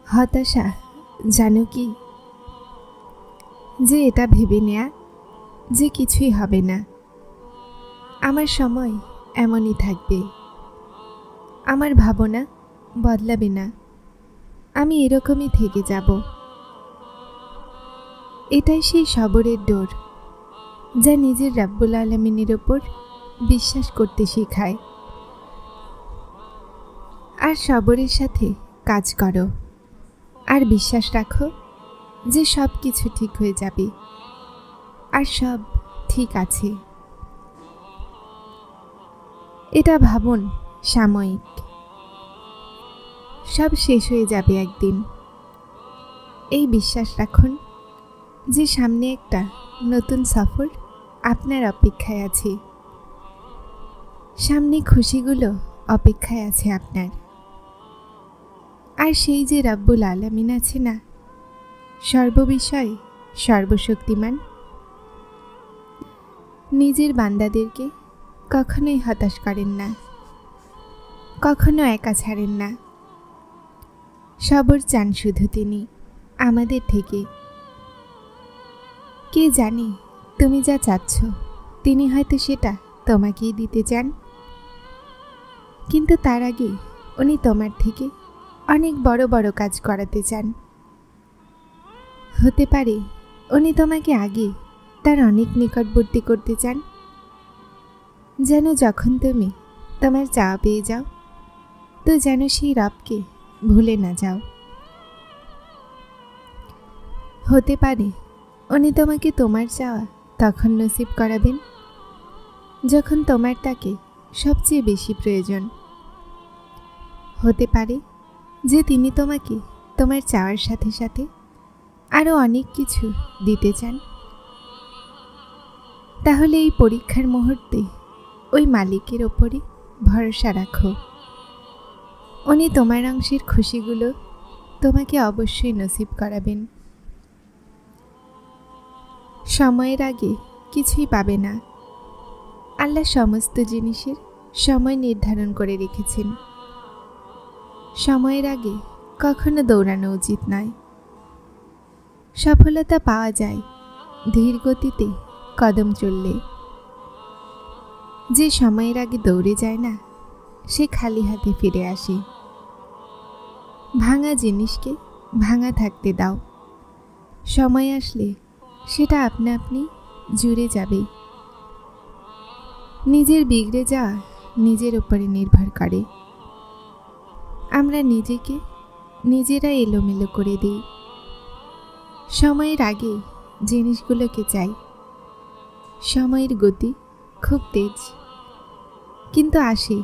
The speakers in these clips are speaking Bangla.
হতাশা জানো কি, যে এটা ভেবে নেয়া যে কিছুই হবে না, আমার সময় এমনই থাকবে, আমার ভাবনা বদলাবে না, আমি এরকমই থেকে যাব। এটাই সেই সবরের ডোর যা নিজের রাব্বুল আলামিনের ওপর বিশ্বাস করতে শেখায়। আর সবরের সাথে কাজ করো, আর বিশ্বাস রাখো যে সব কিছু ঠিক হয়ে যাবে, আর সব ঠিক আছে। এটা ভাবুন সাময়িক, সব শেষ হয়ে যাবে একদিন। এই বিশ্বাস রাখুন যে সামনে একটা নতুন সফর আপনার অপেক্ষায় আছে, সামনে খুশিগুলো অপেক্ষায় আছে আপনার। আর সেই যে রাব্বুল আলামিন আছে না, সর্ববিষয়ে সর্বশক্তিমান, নিজের বান্দাদেরকে কখনোই হতাশ করেন না, কখনো একা ছাড়েন না। সবর চান শুধু তিনি আমাদের থেকে। কে জানে তুমি যা চাচ্ছ তিনি হয়তো সেটা তোমাকেই দিতে চান, কিন্তু তার আগে উনি তোমার থেকে অনেক বড় বড় কাজ করাতে চান। হতে পারে উনি তোমাকে আগে তার অনেক নিকটবর্তী করতে চান, যেন যখন তুমি তোমার চাওয়া পেয়ে যাও তো যেন সেই রবকে ভুলে না যাও। হতে পারে উনি তোমাকে তোমার চাওয়া তখন নসিব করাবেন যখন তোমার তাকে সবচেয়ে বেশি প্রয়োজন। হতে পারে যে তিনি তোমাকে তোমার চাওয়ার সাথে সাথে আরও অনেক কিছু দিতে চান। তাহলে এই পরীক্ষার মুহূর্তে ওই মালিকের ওপরে ভরসা রাখো, উনি তোমার অংশের খুশিগুলো তোমাকে অবশ্যই নসিব করাবেন। সময়ের আগে কিছুই পাবে না, আল্লাহ সমস্ত জিনিসের সময় নির্ধারণ করে রেখেছেন। সময়ের আগে কখনো দৌড়ানো উচিত নয়। সফলতা পাওয়া যায় ধীর গতিতে কদম চললে। যে সময়ের আগে দৌড়ে যায় না সে খালি হাতে ফিরে আসে। ভাঙা জিনিসকে ভাঙা থাকতে দাও, সময় আসলে সেটা আপনা আপনি জুড়ে যাবে। নিজের বিগড়ে যাওয়া নিজের উপরে নির্ভর করে। আমরা নিজেকে নিজেরা এলোমেলো করে দিই। সময়ের আগে জিনিসগুলোকে চাই। সময়ের গতি খুব তেজ, কিন্তু আসে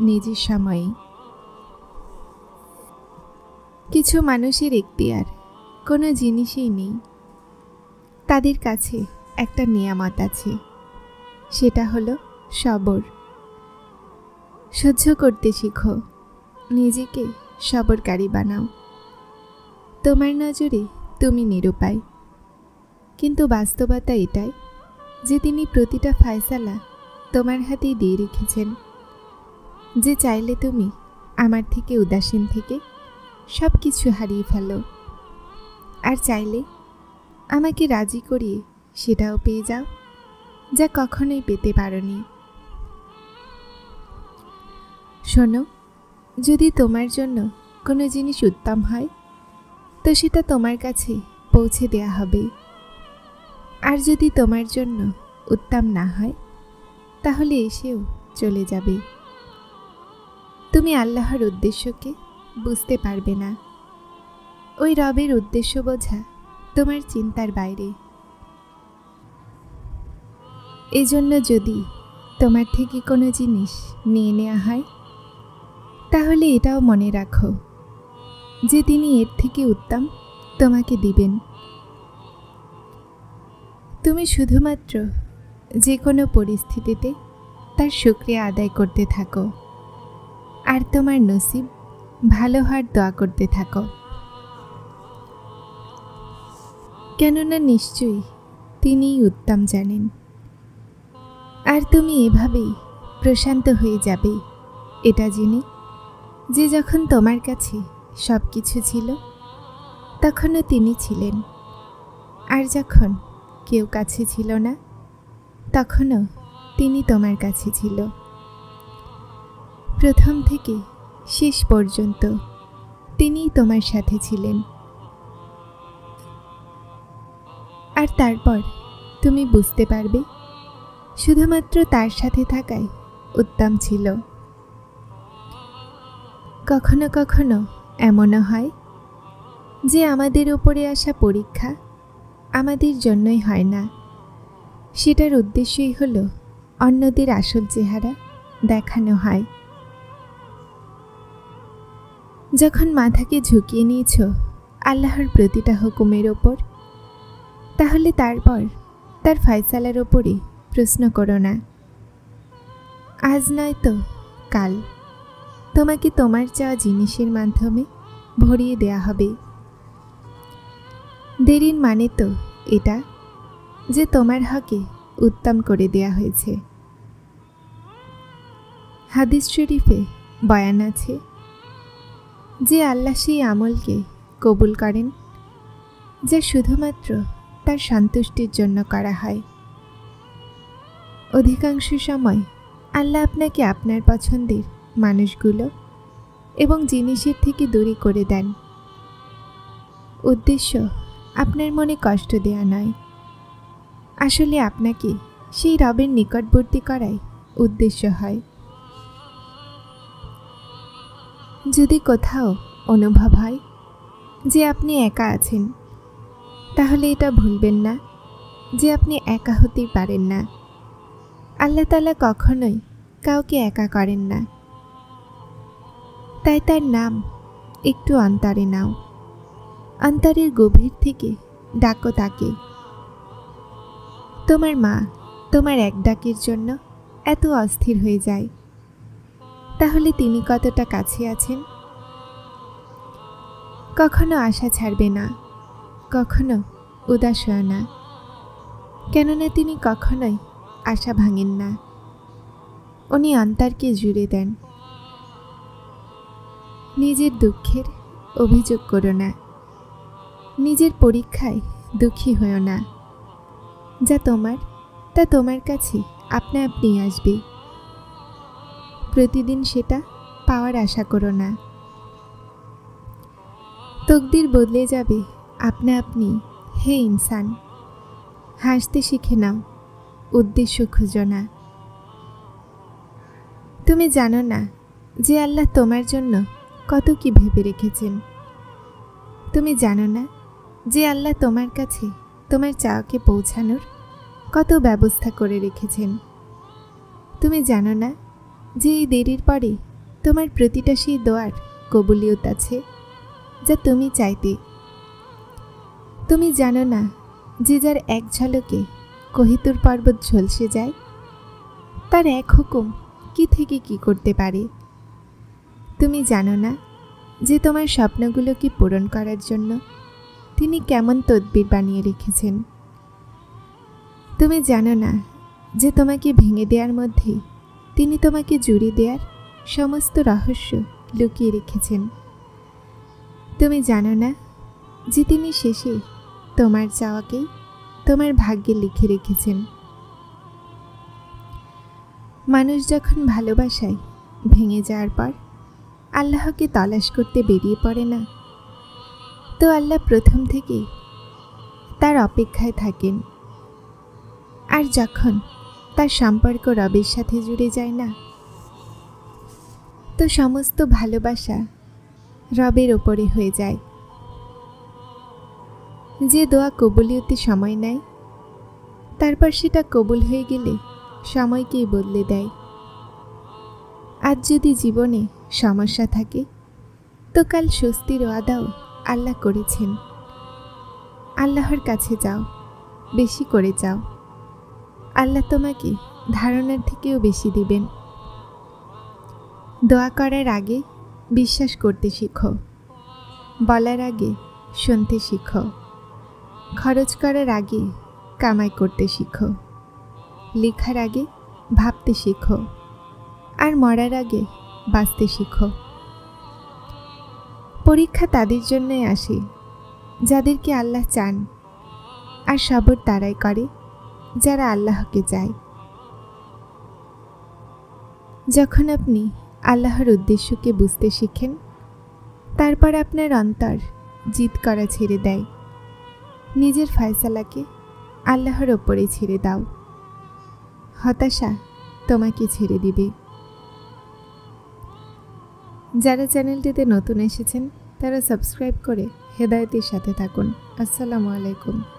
নিজের সময়ে। কিছু মানুষের এখতিয়ার কোনো জিনিসেই নেই, তাদের কাছে একটা নিয়ামত আছে, সেটা হলো সবর। সহ্য করতে শিখো, নিজেকে সবরকারী বানাও। তোমার নজরে তুমি নিরুপায়, কিন্তু বাস্তবতা এটাই যে তিনি প্রতিটা ফয়সালা তোমার হাতেই দিয়ে রেখেছেন। যে চাইলে তুমি আমার থেকে উদাসীন থেকে সব কিছু হারিয়ে ফেলো, আর চাইলে আমাকে রাজি করিয়ে সেটাও পেয়ে যাও যা কখনোই পেতে পারোনি। শোনো, যদি তোমার জন্য কোনো জিনিস উত্তম হয় তো সেটা তোমার কাছে পৌঁছে দেয়া হবে, আর যদি তোমার জন্য উত্তম না হয় তাহলে এসেও চলে যাবে। তুমি আল্লাহর উদ্দেশ্যকে বুঝতে পারবে না। ওই রবের উদ্দেশ্য বোঝা তোমার চিন্তার বাইরে। এজন্য যদি তোমার থেকে কোনো জিনিস নিয়ে নেওয়া হয় তাহলে এটাও মনে রাখো যে তিনি এর থেকে উত্তম তোমাকে দিবেন। তুমি শুধুমাত্র যে কোনো পরিস্থিতিতে তার শুকরিয়া আদায় করতে থাকো, আর তোমার নসিব ভালো হওয়ার দোয়া করতে থাকো। কেননা নিশ্চয়ই তিনিই উত্তম জানেন। আর তুমি এভাবেই প্রশান্ত হয়ে যাবে এটা জেনে যে যখন তোমার কাছে সব কিছু ছিল তখনও তিনি ছিলেন। আর যখন কেউ কাছে ছিল না, তখনও তিনি তোমার কাছে ছিল। প্রথম থেকে শেষ পর্যন্ত তিনিই তোমার সাথে ছিলেন। আর তারপর তুমি বুঝতে পারবে শুধুমাত্র তার সাথে থাকাই উত্তম ছিল। কখনো কখনো এমনও হয় যে আমাদের উপরে আসা পরীক্ষা আমাদের জন্যই হয় না, সেটার উদ্দেশ্যই হলো অন্যদের আসল চেহারা দেখানো হয়। যখন মাথাকে ঝুঁকিয়ে নিয়েছ আল্লাহর প্রতিটা হুকুমের ওপর, তাহলে তারপর তার ফয়সালার ওপরে প্রশ্ন করো না। আজ নয় তো কাল তোমাকে তোমার চাওয়া জিনিসের মাধ্যমে ভরিয়ে দেয়া হবে। দেরির মানে তো এটা যে তোমার হকে উত্তম করে দেয়া হয়েছে। হাদিস শরীফে বয়ান আছে যে আল্লাহ সেই আমলকে কবুল করেন যা শুধুমাত্র তার সন্তুষ্টির জন্য করা হয়। অধিকাংশ সময় আল্লাহ আপনাকে আপনার পছন্দের মানুষগুলো এবং জিনিসের থেকে দূরে করে দেন। উদ্দেশ্য আপনার মনে কষ্ট দেয়া নয়, আসলে আপনাকে সেই রবের নিকটবর্তী করাই উদ্দেশ্য হয়। যদি কোথাও অনুভব হয় যে আপনি একা আছেন, তাহলে এটা ভুলবেন না যে আপনি একা হতে পারেন না। আল্লাহ তাআলা কখনোই কাউকে একা করেন না। তাই তার নাম একটু অন্তরে নাও, অন্তরের গভীর থেকে ডাকো তাকে। তোমার মা তোমার এক ডাকের জন্য এত অস্থির হয়ে যায়, তাহলে তিনি কতটা কাছে আছেন। কখনো আশা ছাড়বে না, কখনো উদাস হয় না, কেননা তিনি কখনোই আশা ভাঙেন না। উনি অন্তরকে জুড়ে দেন। নিজের দুঃখের অভিযোগ করো না, নিজের পরীক্ষায় দুঃখী হও না। যা তোমার তা তোমার কাছে আপনা আপনি আসবে। প্রতিদিন সেটা পাওয়ার আশা করো না। তকদির বদলে যাবে আপনা আপনি। হে ইনসান, হাসতে শিখে নাও, উদ্দেশ্য খুঁজো না। তুমি জানো না যে আল্লাহ তোমার জন্য কত কি ভেবে রেখেছেন। তুমি জানো না যে আল্লাহ তোমার কাছে তোমার চাওয়াকে পৌঁছানোর কত ব্যবস্থা করে রেখেছেন। তুমি জানো না যে এই দেরির পরে তোমার প্রতিটা সেই দোয়ার কবুলিয়ত আছে যা তুমি চাইতে। তুমি জানো না যে যার এক ঝলকে কোহিতুর পর্বত ঝলসে যায়, তার এক হুকুম কি থেকে কি করতে পারে। তুমি জানো না যে তোমার স্বপ্নগুলোকে পূরণ করার জন্য তিনি কেমন তদবির বানিয়ে রেখেছেন। তুমি জানো না যে তোমাকে ভেঙে দেওয়ার মধ্যে তিনি তোমাকে জুড়ে দেওয়ার সমস্ত রহস্য লুকিয়ে রেখেছেন। তুমি জানো না যে তিনি শেষে তোমার চাওয়াকেই তোমার ভাগ্যে লিখে রেখেছেন। মানুষ যখন ভালোবাসায় ভেঙে যাওয়ার পর আল্লাহকে তালাশ করতে বেরিয়ে পড়ে না, তো আল্লাহ প্রথম থেকেই তার অপেক্ষায় থাকেন। আর যখন তার সম্পর্ক রবের সাথে জুড়ে যায় না, তো সমস্ত ভালোবাসা রবের ওপরে হয়ে যায়। যে দোয়া কবুলিয়তে সময় নেয়, তারপর সেটা কবুল হয়ে গেলে সময়কেই বদলে দেয়। আজ যদি জীবনে সমস্যা থাকে, তো কাল স্বস্তির ওয়াদাও আল্লাহ করেছেন। আল্লাহর কাছে যাও, বেশি করে যাও। আল্লাহ তোমাকে ধারণার থেকেও বেশি দিবেন। দোয়া করার আগে বিশ্বাস করতে শিখো, বলার আগে শুনতে শিখো, খরচ করার আগে কামাই করতে শিখো, লেখার আগে ভাবতে শিখো, আর মরার আগে বাঁচতে শিখো। পরীক্ষা তাদের জন্যই আসে যাদেরকে আল্লাহ চান, আর সবর তারাই করে যারা আল্লাহকে চায়। যখন আপনি আল্লাহর উদ্দেশ্যকে বুঝতে শিখেন, তারপর আপনার অন্তর জিদ করা ছেড়ে দেয়। নিজের ফয়সালাকে আল্লাহর ওপরে ছেড়ে দাও। হতাশা তোমাকে ছেড়ে দিবে। যারা চ্যানেলটিতে নতুন এসেছেন তারা সাবস্ক্রাইব করে হেদায়েতের সাথে থাকুন। আসসালামু আলাইকুম।